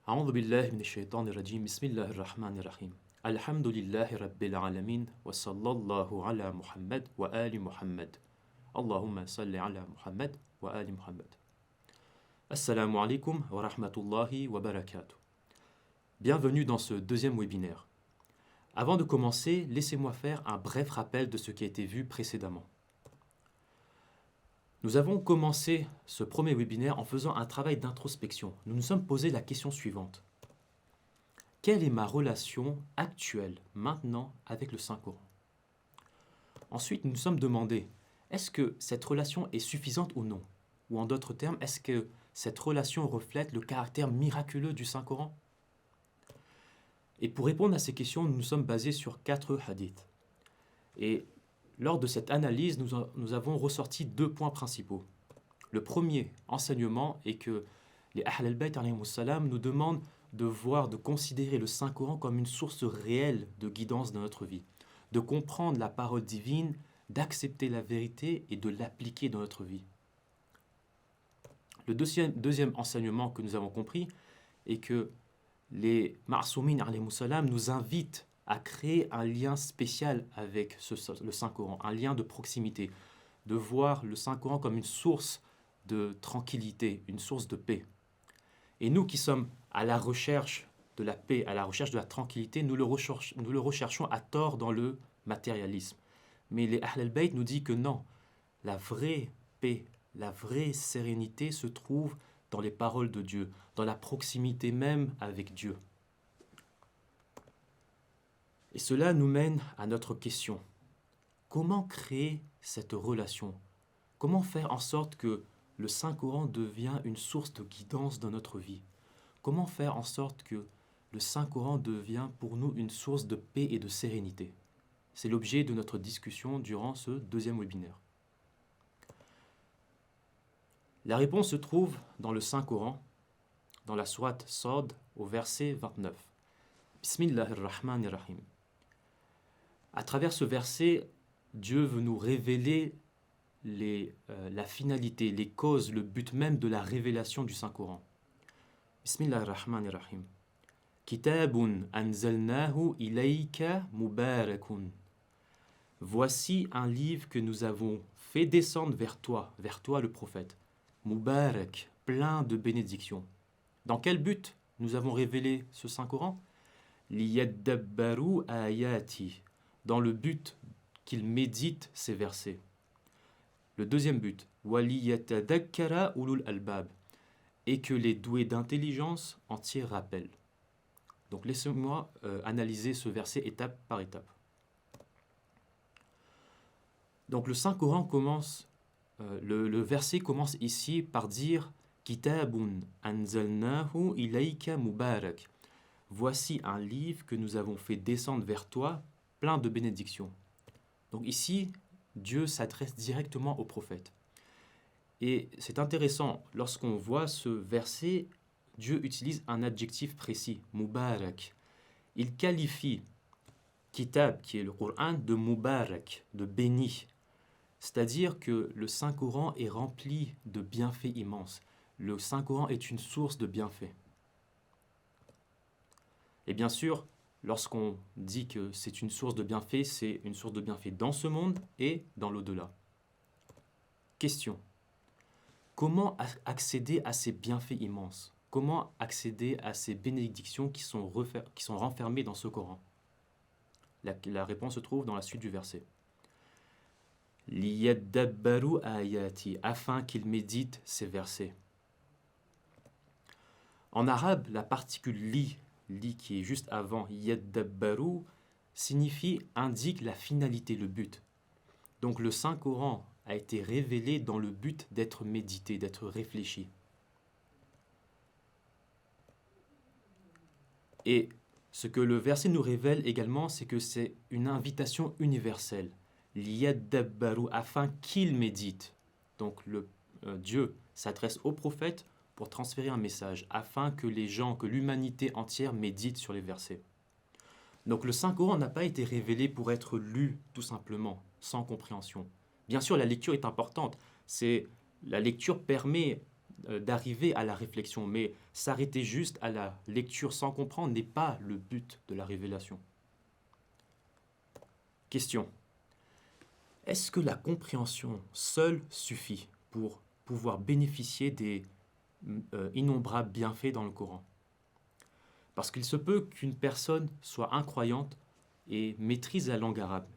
أعوذ بالله من الشيطان الرجيم بسم الله الرحمن الرحيم الحمد لله رب العالمين وصلى الله على محمد وآل محمد اللهم صل على محمد وآل محمد Assalamu alaikum wa rahmatullahi wa barakatuh. Bienvenue dans ce deuxième webinaire. Avant de commencer, laissez-moi faire un bref rappel de ce qui a été vu précédemment. Nous avons commencé ce premier webinaire en faisant un travail d'introspection. Nous nous sommes posé la question suivante. Quelle est ma relation actuelle, maintenant, avec le Saint-Coran? Ensuite, nous nous sommes demandé, est-ce que cette relation est suffisante ou non? Ou en d'autres termes, est-ce que cette relation reflète le caractère miraculeux du Saint-Coran? Et pour répondre à ces questions, nous nous sommes basés sur 4 hadiths. Et lors de cette analyse, nous avons ressorti 2 points principaux. Le premier enseignement est que les Ahl al-Bayt nous demandent de voir, de considérer le Saint-Coran comme une source réelle de guidance dans notre vie, de comprendre la parole divine, d'accepter la vérité et de l'appliquer dans notre vie. Le deuxième enseignement que nous avons compris est que les Ma'soumine nous invitent à créer un lien spécial avec le Saint-Coran, un lien de proximité, de voir le Saint-Coran comme une source de tranquillité, une source de paix. Et nous qui sommes à la recherche de la paix, à la recherche de la tranquillité, nous le recherchons à tort dans le matérialisme. Mais les Ahl al-Bayt nous disent que non, la vraie paix, la vraie sérénité se trouve dans les paroles de Dieu, dans la proximité même avec Dieu. Et cela nous mène à notre question. Comment créer cette relation? Comment faire en sorte que le Saint-Coran devienne une source de guidance dans notre vie? Comment faire en sorte que le Saint-Coran devienne pour nous une source de paix et de sérénité? C'est l'objet de notre discussion durant ce deuxième webinaire. La réponse se trouve dans le Saint-Coran, dans la sourate Sad, au verset 29. Bismillahirrahmanirrahim. À travers ce verset, Dieu veut nous révéler la finalité, les causes, le but même de la révélation du Saint-Coran. Bismillahirrahmanirrahim. Kitabun anzalnahu ilayka mubarakun. Voici un livre que nous avons fait descendre vers toi le prophète. Mubarak, plein de bénédictions. Dans quel but nous avons révélé ce Saint-Coran? Liyadabbaru ayati, dans le but qu'il médite ces versets. Le deuxième but, waliyatadakkara ulul albab, et que les doués d'intelligence en tirent rappel. Donc laissez-moi analyser ce verset étape par étape. Donc le Saint-Coran commence, le verset commence ici par dire Kitabun anzalnahu ilayka mubarak. Voici un livre que nous avons fait descendre vers toi, plein de bénédictions. Donc ici, Dieu s'adresse directement au prophète. Et c'est intéressant, lorsqu'on voit ce verset, Dieu utilise un adjectif précis, mubarak. Il qualifie Kitab, qui est le Coran, de mubarak, de béni. C'est-à-dire que le Saint-Coran est rempli de bienfaits immenses. Le Saint-Coran est une source de bienfaits. Et bien sûr, lorsqu'on dit que c'est une source de bienfaits, c'est une source de bienfaits dans ce monde et dans l'au-delà. Question. Comment accéder à ces bienfaits immenses? Comment accéder à ces bénédictions qui sont renfermées dans ce Coran? La réponse se trouve dans la suite du verset. Liyadabbaru ayati, afin qu'il médite ces versets. En arabe, la particule li qui est juste avant yadabbaru indique la finalité, le but. Donc le Saint-Coran a été révélé dans le but d'être médité, d'être réfléchi. Et ce que le verset nous révèle également, c'est que c'est une invitation universelle. Liyadabbaru, afin qu'il médite. Donc Dieu s'adresse au prophète pour transférer un message, afin que les gens, que l'humanité entière médite sur les versets. Donc le Saint-Coran n'a pas été révélé pour être lu tout simplement, sans compréhension. Bien sûr, la lecture est importante. La lecture permet d'arriver à la réflexion, mais s'arrêter juste à la lecture sans comprendre n'est pas le but de la révélation. Question. Est-ce que la compréhension seule suffit pour pouvoir bénéficier des innombrables bienfaits dans le Coran? Parce qu'il se peut qu'une personne soit incroyante et maîtrise la langue arabe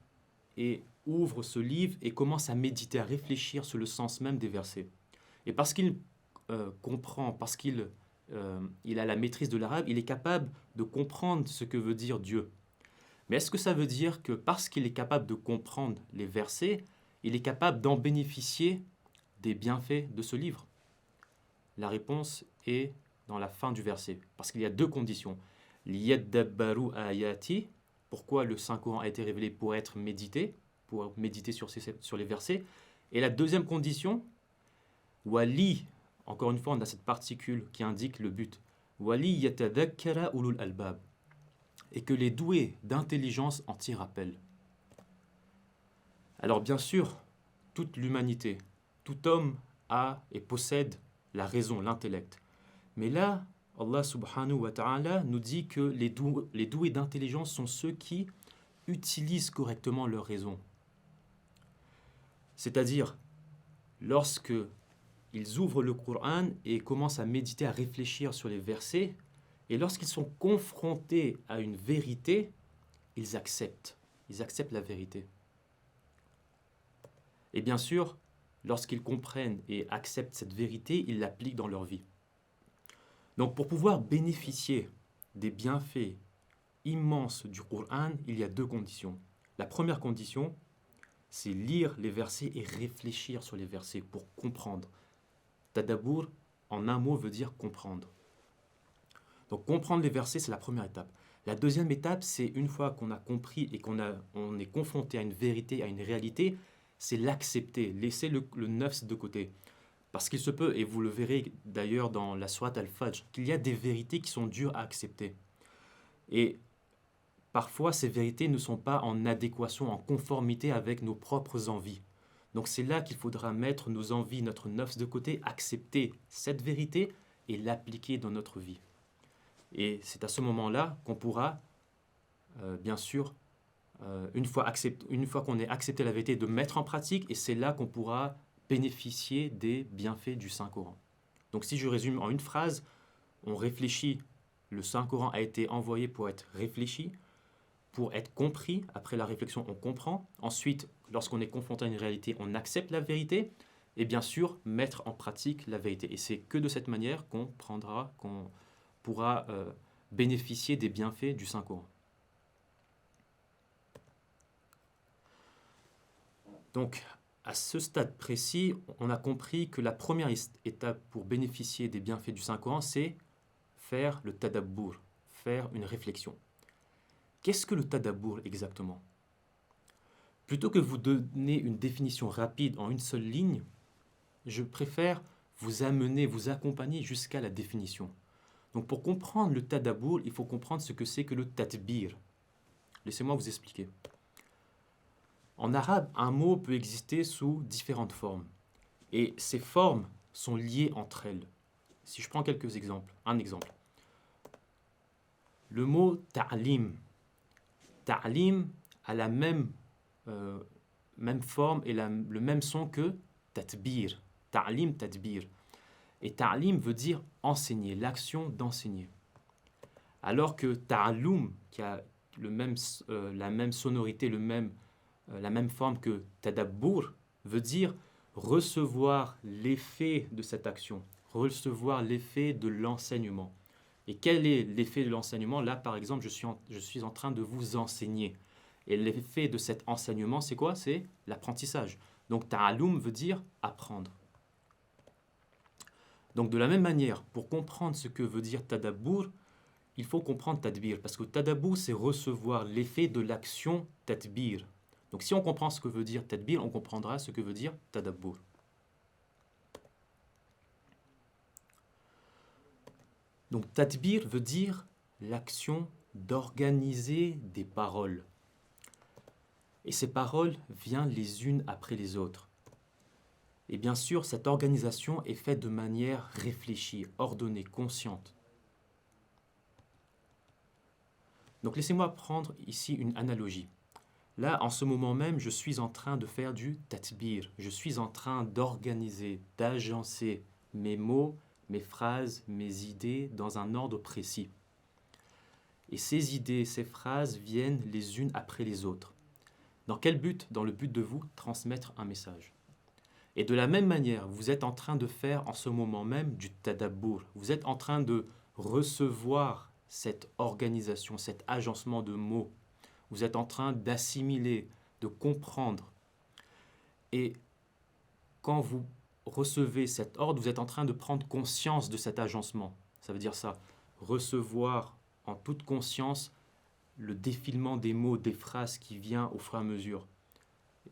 et ouvre ce livre et commence à méditer, à réfléchir sur le sens même des versets. Et parce qu'il comprend, parce qu'il il a la maîtrise de l'arabe, il est capable de comprendre ce que veut dire Dieu. Mais est-ce que ça veut dire que parce qu'il est capable de comprendre les versets, il est capable d'en bénéficier des bienfaits de ce livre? La réponse est dans la fin du verset, parce qu'il y a deux conditions. Liyadabbaru ayati, pourquoi le Saint-Coran a été révélé pour être médité, pour méditer sur les versets. Et la deuxième condition, wali, encore une fois, on a cette particule qui indique le but. Wali yatadhakkara ulul albab, et que les doués d'intelligence en tirent appel. Alors bien sûr, toute l'humanité, tout homme a et possède la raison, l'intellect. Mais là, Allah subhanahu wa ta'ala nous dit que les doués d'intelligence sont ceux qui utilisent correctement leur raison. C'est-à-dire, lorsque ils ouvrent le Coran et commencent à méditer, à réfléchir sur les versets, et lorsqu'ils sont confrontés à une vérité, ils acceptent la vérité. Et bien sûr, lorsqu'ils comprennent et acceptent cette vérité, ils l'appliquent dans leur vie. Donc pour pouvoir bénéficier des bienfaits immenses du Coran, il y a deux conditions. La première condition, c'est lire les versets et réfléchir sur les versets pour comprendre. Tadabour, en un mot, veut dire comprendre. Donc comprendre les versets, c'est la première étape. La deuxième étape, c'est une fois qu'on a compris et on est confronté à une vérité, à une réalité, c'est l'accepter, laisser le nafs de côté. Parce qu'il se peut, et vous le verrez d'ailleurs dans la sourate Al-Fajr, qu'il y a des vérités qui sont dures à accepter. Et parfois, ces vérités ne sont pas en adéquation, en conformité avec nos propres envies. Donc c'est là qu'il faudra mettre nos envies, notre nafs de côté, accepter cette vérité et l'appliquer dans notre vie. Et c'est à ce moment-là qu'on pourra, bien sûr, une fois qu'on ait accepté la vérité, de mettre en pratique, et c'est là qu'on pourra bénéficier des bienfaits du Saint-Coran. Donc si je résume en une phrase, on réfléchit, le Saint-Coran a été envoyé pour être réfléchi, pour être compris. Après la réflexion, on comprend. Ensuite, lorsqu'on est confronté à une réalité, on accepte la vérité, et bien sûr, mettre en pratique la vérité. Et c'est que de cette manière qu'on pourra bénéficier des bienfaits du Saint-Coran. Donc, à ce stade précis, on a compris que la première étape pour bénéficier des bienfaits du Saint-Coran, c'est faire le tadabbour, faire une réflexion. Qu'est-ce que le tadabbour exactement? Plutôt que vous donner une définition rapide en une seule ligne, je préfère vous amener, vous accompagner jusqu'à la définition. Donc pour comprendre le tadabbour, il faut comprendre ce que c'est que le tadbir. Laissez-moi vous expliquer. En arabe, un mot peut exister sous différentes formes. Et ces formes sont liées entre elles. Si je prends quelques exemples, un exemple. Le mot ta'lim. Ta'lim a la même forme et le même son que tatbir. Ta'lim, tadbir. Et ta'lim veut dire enseigner, l'action d'enseigner. Alors que ta'allum, qui a la même sonorité, la même forme que tadabbur, veut dire recevoir l'effet de cette action, recevoir l'effet de l'enseignement. Et quel est l'effet de l'enseignement? Là, par exemple, je suis en train de vous enseigner. Et l'effet de cet enseignement, c'est quoi? C'est l'apprentissage. Donc, ta'allum veut dire apprendre. Donc, de la même manière, pour comprendre ce que veut dire tadabbur, il faut comprendre tadbir. Parce que tadabbur, c'est recevoir l'effet de l'action tadbir. Donc, si on comprend ce que veut dire tadbir, on comprendra ce que veut dire tadabbur. Donc, tadbir veut dire l'action d'organiser des paroles. Et ces paroles viennent les unes après les autres. Et bien sûr, cette organisation est faite de manière réfléchie, ordonnée, consciente. Donc laissez-moi prendre ici une analogie. Là, en ce moment même, je suis en train de faire du tatbir. Je suis en train d'organiser, d'agencer mes mots, mes phrases, mes idées dans un ordre précis. Et ces idées, ces phrases viennent les unes après les autres. Dans quel but? Dans le but de vous transmettre un message. Et de la même manière, vous êtes en train de faire en ce moment même du tadabbur. Vous êtes en train de recevoir cette organisation, cet agencement de mots. Vous êtes en train d'assimiler, de comprendre. Et quand vous recevez cet ordre, vous êtes en train de prendre conscience de cet agencement. Ça veut dire ça, recevoir en toute conscience le défilement des mots, des phrases qui vient au fur et à mesure.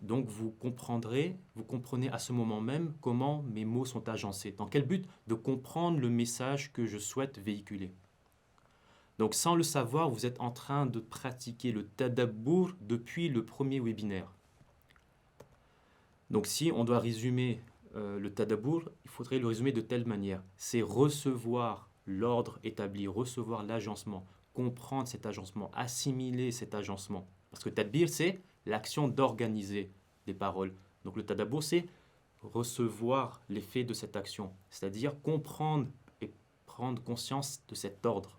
Donc vous comprenez à ce moment même comment mes mots sont agencés. Dans quel but? De comprendre le message que je souhaite véhiculer. Donc sans le savoir, vous êtes en train de pratiquer le tadabbur depuis le premier webinaire. Donc si on doit résumer le tadabbur, il faudrait le résumer de telle manière. C'est recevoir l'ordre établi, recevoir l'agencement, comprendre cet agencement, assimiler cet agencement. Parce que tadbir, c'est l'action d'organiser des paroles. Donc le tadabbur, c'est recevoir l'effet de cette action, c'est-à-dire comprendre et prendre conscience de cet ordre.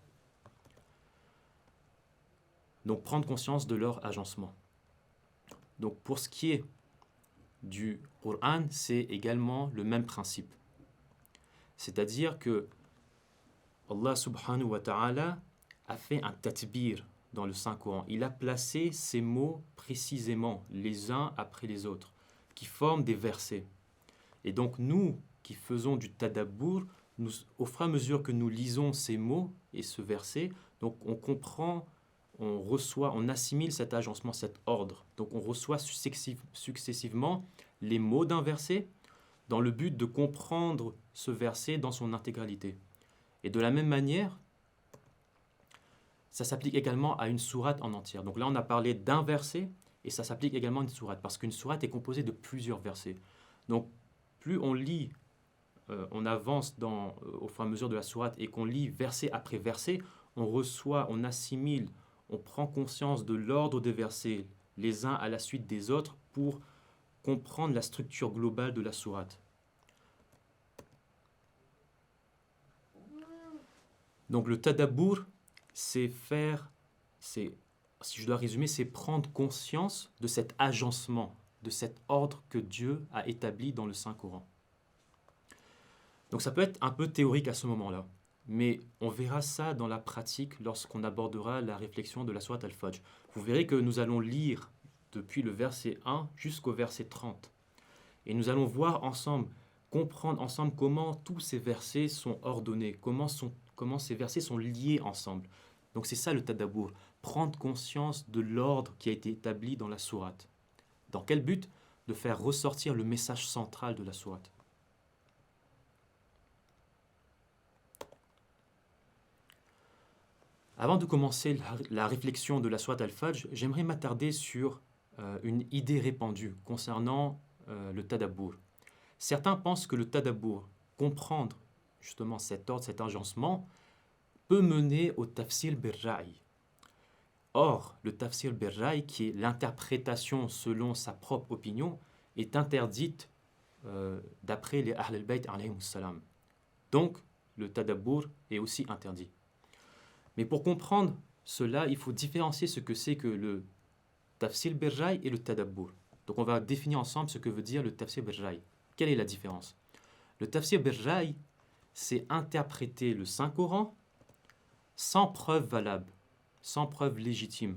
Donc prendre conscience de leur agencement. Donc pour ce qui est du Coran, c'est également le même principe. C'est-à-dire que Allah subhanahu wa ta'ala a fait un tatbir dans le Saint-Coran. Il a placé ces mots précisément, les uns après les autres, qui forment des versets. Et donc nous, qui faisons du tadabbur, au fur et à mesure que nous lisons ces mots et ce verset, donc on comprend, on reçoit, on assimile cet agencement, cet ordre. Donc on reçoit successivement les mots d'un verset dans le but de comprendre ce verset dans son intégralité. Et de la même manière, ça s'applique également à une sourate en entière. Donc là, on a parlé d'un verset et ça s'applique également à une sourate parce qu'une sourate est composée de plusieurs versets. Donc plus on lit, on avance au fur et à mesure de la sourate et qu'on lit verset après verset, on reçoit, on assimile, on prend conscience de l'ordre des versets les uns à la suite des autres pour comprendre la structure globale de la sourate. Donc le tadabbur, si je dois résumer, c'est prendre conscience de cet agencement, de cet ordre que Dieu a établi dans le Saint-Coran. Donc ça peut être un peu théorique à ce moment-là, mais on verra ça dans la pratique lorsqu'on abordera la réflexion de la sourate Al-Fajr. Vous verrez que nous allons lire depuis le verset 1 jusqu'au verset 30. Et nous allons voir ensemble, comprendre ensemble comment tous ces versets sont ordonnés, comment ces versets sont liés ensemble. Donc c'est ça le tadabbur, prendre conscience de l'ordre qui a été établi dans la sourate. Dans quel but? De faire ressortir le message central de la sourate. Avant de commencer la réflexion de la sourate Al-Fajr, j'aimerais m'attarder sur une idée répandue concernant le tadabbur. Certains pensent que le tadabbur, comprendre justement cet ordre, cet agencement, peut mener au tafsir bil-ra'i. Or, le tafsir bil-ra'i, qui est l'interprétation selon sa propre opinion, est interdite d'après les Ahl al-Bayt alayhimus salam. Donc, le tadabbur est aussi interdit. Mais pour comprendre cela, il faut différencier ce que c'est que le tafsir bil-ra'i et le tadabbur. Donc on va définir ensemble ce que veut dire le tafsir bil-ra'i. Quelle est la différence? Le tafsir bil-ra'i, c'est interpréter le Saint-Coran sans preuve valable, sans preuve légitime,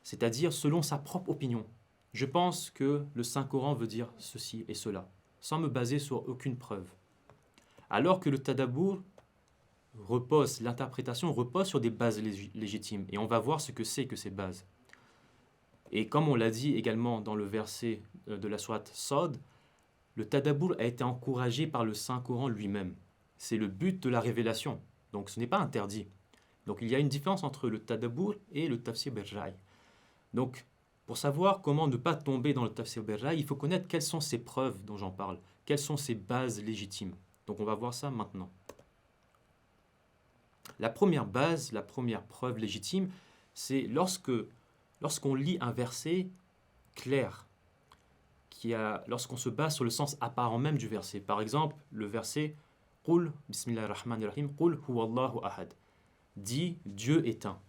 c'est-à-dire selon sa propre opinion. Je pense que le Saint-Coran veut dire ceci et cela, sans me baser sur aucune preuve. Alors que le tadabbur l'interprétation repose sur des bases légitimes, et on va voir ce que c'est que ces bases. Et comme on l'a dit également dans le verset de la sourate Sad, le tadabbur a été encouragé par le Saint-Coran lui-même. C'est le but de la révélation, donc ce n'est pas interdit. Donc il y a une différence entre le tadabbur et le tafsir bil-ra'i. Donc pour savoir comment ne pas tomber dans le tafsir bil-ra'i, il faut connaître quelles sont ces preuves dont j'en parle. Quelles sont ces bases légitimes? Donc on va voir ça maintenant. La première base, la première preuve légitime, c'est lorsqu'on lit un verset clair, lorsqu'on se base sur le sens apparent même du verset. Par exemple, le verset Qul, bismillahir-rahmanir-rahim, Qul huwallahu ahad. Dit Dieu est un.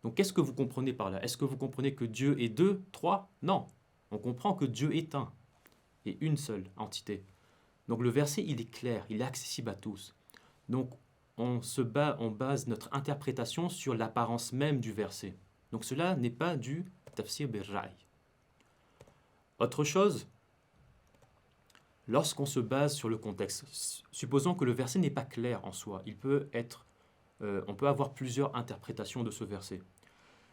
Donc qu'est-ce que vous comprenez par là? Est-ce que vous comprenez que Dieu est deux, trois? Non. On comprend que Dieu est un et une seule entité. Donc le verset, il est clair, il est accessible à tous. Donc on base notre interprétation sur l'apparence même du verset. Donc cela n'est pas du tafsir bil-ra'i. Autre chose, lorsqu'on se base sur le contexte, supposons que le verset n'est pas clair en soi, on peut avoir plusieurs interprétations de ce verset.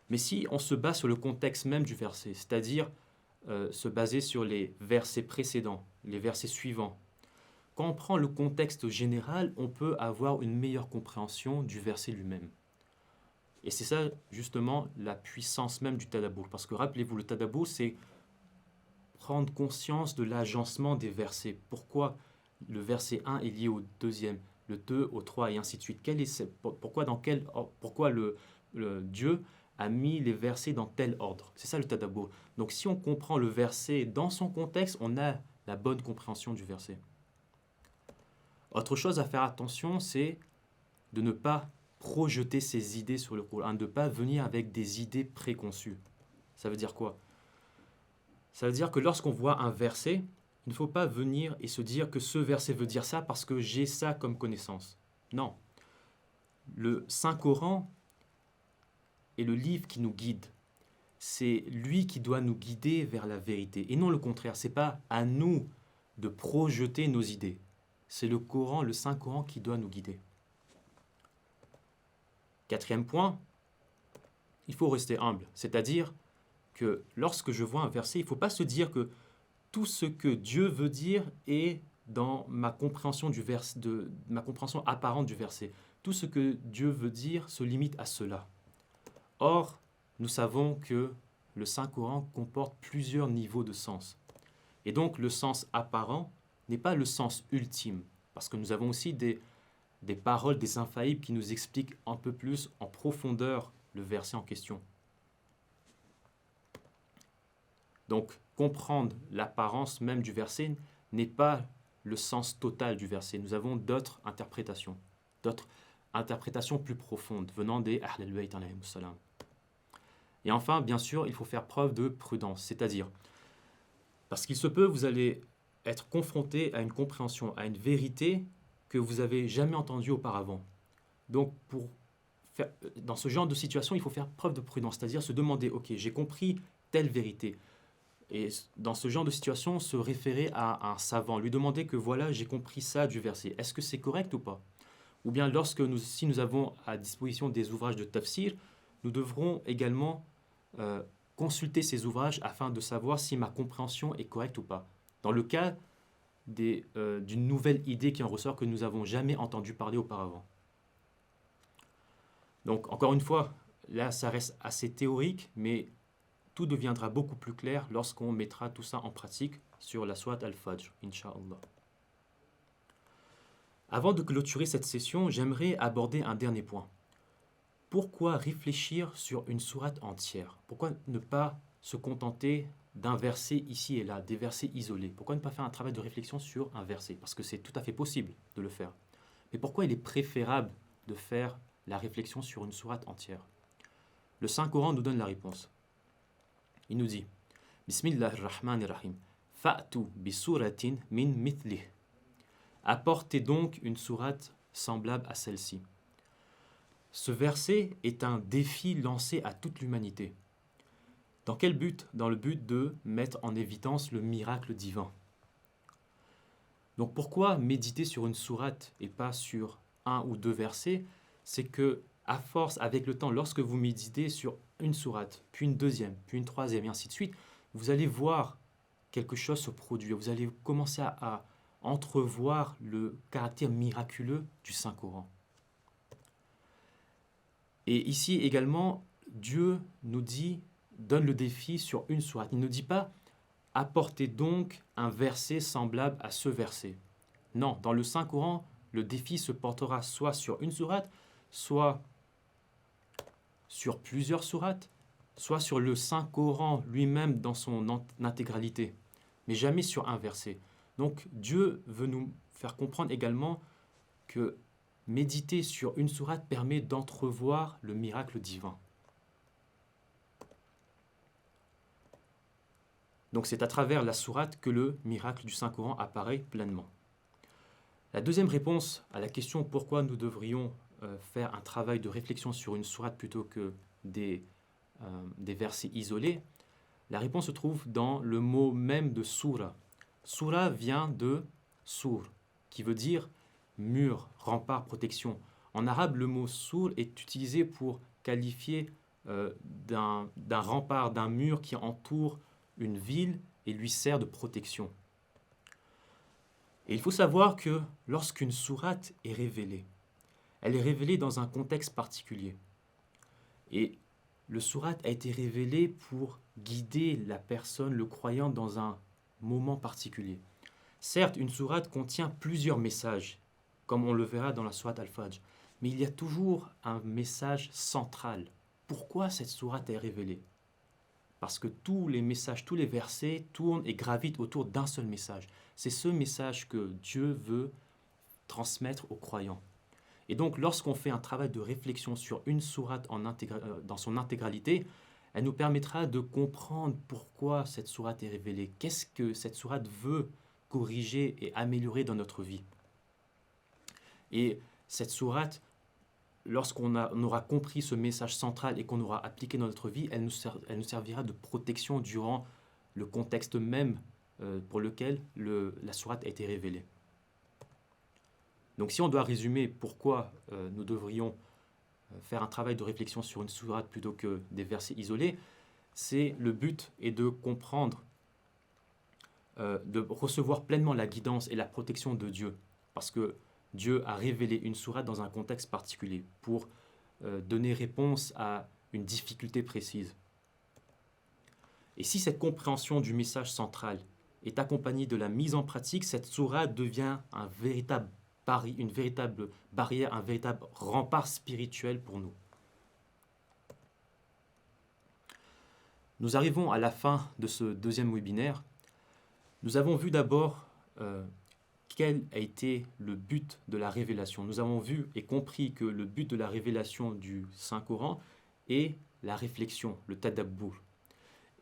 Mais si on se base sur le contexte même du verset, c'est-à-dire se baser sur les versets précédents, les versets suivants, quand on prend le contexte général, on peut avoir une meilleure compréhension du verset lui-même. Et c'est ça, justement, la puissance même du tadabbur. Parce que rappelez-vous, le tadabbur, c'est prendre conscience de l'agencement des versets. Pourquoi le verset 1 est lié au deuxième, le 2 au 3 et ainsi de suite. Pourquoi Dieu a mis les versets dans tel ordre? C'est ça le tadabbur. Donc si on comprend le verset dans son contexte, on a la bonne compréhension du verset. Autre chose à faire attention, c'est de ne pas projeter ses idées sur le Coran, de ne pas venir avec des idées préconçues. Ça veut dire quoi? Ça veut dire que lorsqu'on voit un verset, il ne faut pas venir et se dire que ce verset veut dire ça parce que j'ai ça comme connaissance. Non. Le Saint-Coran est le livre qui nous guide. C'est lui qui doit nous guider vers la vérité et non le contraire. Ce n'est pas à nous de projeter nos idées. C'est le Coran, le Saint-Coran qui doit nous guider. Quatrième point, il faut rester humble. C'est-à-dire que lorsque je vois un verset, il ne faut pas se dire que tout ce que Dieu veut dire est dans ma compréhension ma compréhension apparente du verset. Tout ce que Dieu veut dire se limite à cela. Or, nous savons que le Saint-Coran comporte plusieurs niveaux de sens. Et donc, le sens apparent n'est pas le sens ultime, parce que nous avons aussi des paroles des infaillibles qui nous expliquent un peu plus en profondeur le verset en question. Donc, comprendre l'apparence même du verset n'est pas le sens total du verset. Nous avons d'autres interprétations plus profondes venant des Ahl al-Bayt alayhimus salam. Et enfin, bien sûr, il faut faire preuve de prudence, c'est-à-dire, parce qu'il se peut, vous allez être confronté à une compréhension, à une vérité que vous n'avez jamais entendue auparavant. Donc, dans ce genre de situation, il faut faire preuve de prudence, c'est-à-dire se demander, ok, j'ai compris telle vérité. Et dans ce genre de situation, se référer à un savant, lui demander que voilà, j'ai compris ça du verset. Est-ce que c'est correct ou pas? Ou bien si nous avons à disposition des ouvrages de tafsir, nous devrons également consulter ces ouvrages afin de savoir si ma compréhension est correcte ou pas. Dans le cas d'une nouvelle idée qui en ressort que nous n'avons jamais entendu parler auparavant. Donc, encore une fois, là, ça reste assez théorique, mais tout deviendra beaucoup plus clair lorsqu'on mettra tout ça en pratique sur la sourate Al-Fajr, Inch'Allah. Avant de clôturer cette session, j'aimerais aborder un dernier point. Pourquoi réfléchir sur une sourate entière? Pourquoi ne pas se contenter d'un verset ici et là, des versets isolés? Pourquoi ne pas faire un travail de réflexion sur un verset? Parce que c'est tout à fait possible de le faire. Mais pourquoi il est préférable de faire la réflexion sur une sourate entière? Le Saint-Coran nous donne la réponse. Il nous dit Bismillahir-Rahmanir-Rahim. Fa'tu bi suratin min mithlih. Apportez donc une sourate semblable à celle-ci. Ce verset est un défi lancé à toute l'humanité. Dans quel but? Dans le but de mettre en évidence le miracle divin. Donc pourquoi méditer sur une sourate et pas sur un ou deux versets? C'est que, à force, avec le temps, lorsque vous méditez sur une sourate, puis une deuxième, puis une troisième, et ainsi de suite, vous allez voir quelque chose se produire. Vous allez commencer à entrevoir le caractère miraculeux du Saint-Coran. Et ici également, Dieu nous donne le défi sur une sourate. Il ne dit pas apportez donc un verset semblable à ce verset. Non, dans le Saint-Coran, le défi se portera soit sur une sourate, soit sur plusieurs sourates, soit sur le Saint-Coran lui-même dans son intégralité, mais jamais sur un verset. Donc Dieu veut nous faire comprendre également que méditer sur une sourate permet d'entrevoir le miracle divin. Donc c'est à travers la sourate que le miracle du Saint-Coran apparaît pleinement. La deuxième réponse à la question pourquoi nous devrions faire un travail de réflexion sur une sourate plutôt que des versets isolés, la réponse se trouve dans le mot même de soura. Soura vient de sour, qui veut dire mur, rempart, protection. En arabe, le mot sour est utilisé pour qualifier d'un rempart, d'un mur qui entoure une ville et lui sert de protection. Et il faut savoir que lorsqu'une sourate est révélée, elle est révélée dans un contexte particulier. Et le sourate a été révélé pour guider la personne, le croyant, dans un moment particulier. Certes, une sourate contient plusieurs messages, comme on le verra dans la sourate Al-Fajr, mais il y a toujours un message central. Pourquoi cette sourate est révélée? Parce que tous les messages, tous les versets tournent et gravitent autour d'un seul message. C'est ce message que Dieu veut transmettre aux croyants. Et donc, lorsqu'on fait un travail de réflexion sur une sourate dans son intégralité, elle nous permettra de comprendre pourquoi cette sourate est révélée. Qu'est-ce que cette sourate veut corriger et améliorer dans notre vie. Et cette sourate, lorsqu'on aura compris ce message central et qu'on aura appliqué dans notre vie, elle nous servira de protection durant le contexte même pour lequel la sourate a été révélée. Donc si on doit résumer pourquoi nous devrions faire un travail de réflexion sur une sourate plutôt que des versets isolés, c'est le but est de comprendre, de recevoir pleinement la guidance et la protection de Dieu. Parce que Dieu a révélé une sourate dans un contexte particulier pour donner réponse à une difficulté précise. Et si cette compréhension du message central est accompagnée de la mise en pratique, cette sourate devient une véritable barrière, un véritable rempart spirituel pour nous. Nous arrivons à la fin de ce deuxième webinaire. Nous avons vu d'abord quel a été le but de la révélation. Nous avons vu et compris que le but de la révélation du Saint-Coran est la réflexion, le tadabbur.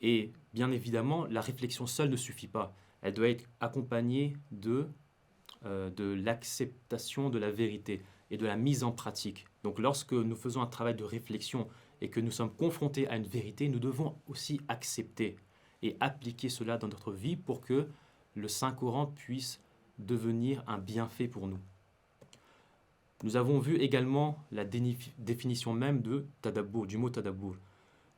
Et bien évidemment, la réflexion seule ne suffit pas. Elle doit être accompagnée de l'acceptation de la vérité et de la mise en pratique. Donc lorsque nous faisons un travail de réflexion et que nous sommes confrontés à une vérité, nous devons aussi accepter et appliquer cela dans notre vie pour que le Saint-Coran puisse devenir un bienfait pour nous. Nous avons vu également la définition même de tadabbur, du mot tadabbur.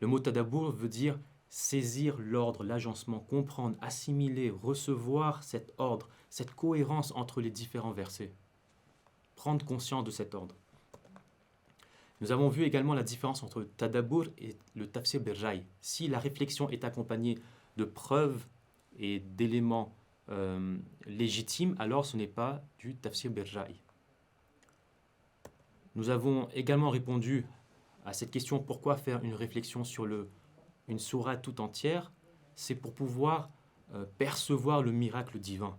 Le mot tadabbur veut dire saisir l'ordre, l'agencement, comprendre, assimiler, recevoir cet ordre, cette cohérence entre les différents versets. Prendre conscience de cet ordre. Nous avons vu également la différence entre le tadabbur et le tafsir bil-ray. Si la réflexion est accompagnée de preuves et d'éléments légitimes, alors ce n'est pas du tafsir bil-ray. Nous avons également répondu à cette question pourquoi faire une réflexion sur une sourate tout entière, c'est pour pouvoir percevoir le miracle divin.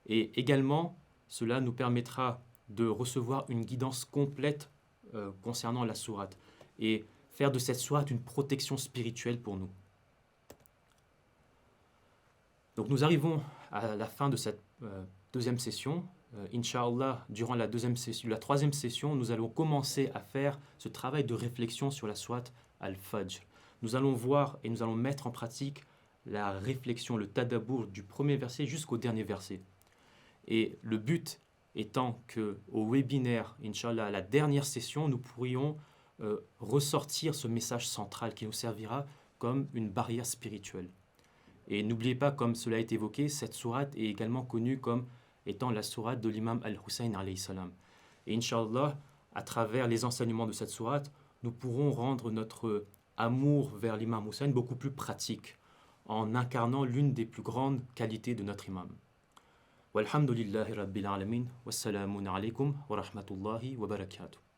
Et également, cela nous permettra de recevoir une guidance complète concernant la sourate et faire de cette sourate une protection spirituelle pour nous. Donc nous arrivons à la fin de cette deuxième session. Inch'Allah, durant la troisième session, nous allons commencer à faire ce travail de réflexion sur la sourate Al-Fajr. Nous allons voir et nous allons mettre en pratique la réflexion, le tadabbur du premier verset jusqu'au dernier verset. Et le but étant qu'au webinaire, Inch'Allah, à la dernière session, nous pourrions ressortir ce message central qui nous servira comme une barrière spirituelle. Et n'oubliez pas, comme cela a été évoqué, cette sourate est également connue comme étant la sourate de l'imam Al-Hussein alayhi salam. Et Inch'Allah, à travers les enseignements de cette sourate, nous pourrons rendre notre amour vers l'imam Hussein beaucoup plus pratique, en incarnant l'une des plus grandes qualités de notre imam. Walhamdulillahi Rabbil Alamin, wassalamun alaykum wa rahmatullahi wa barakatuh.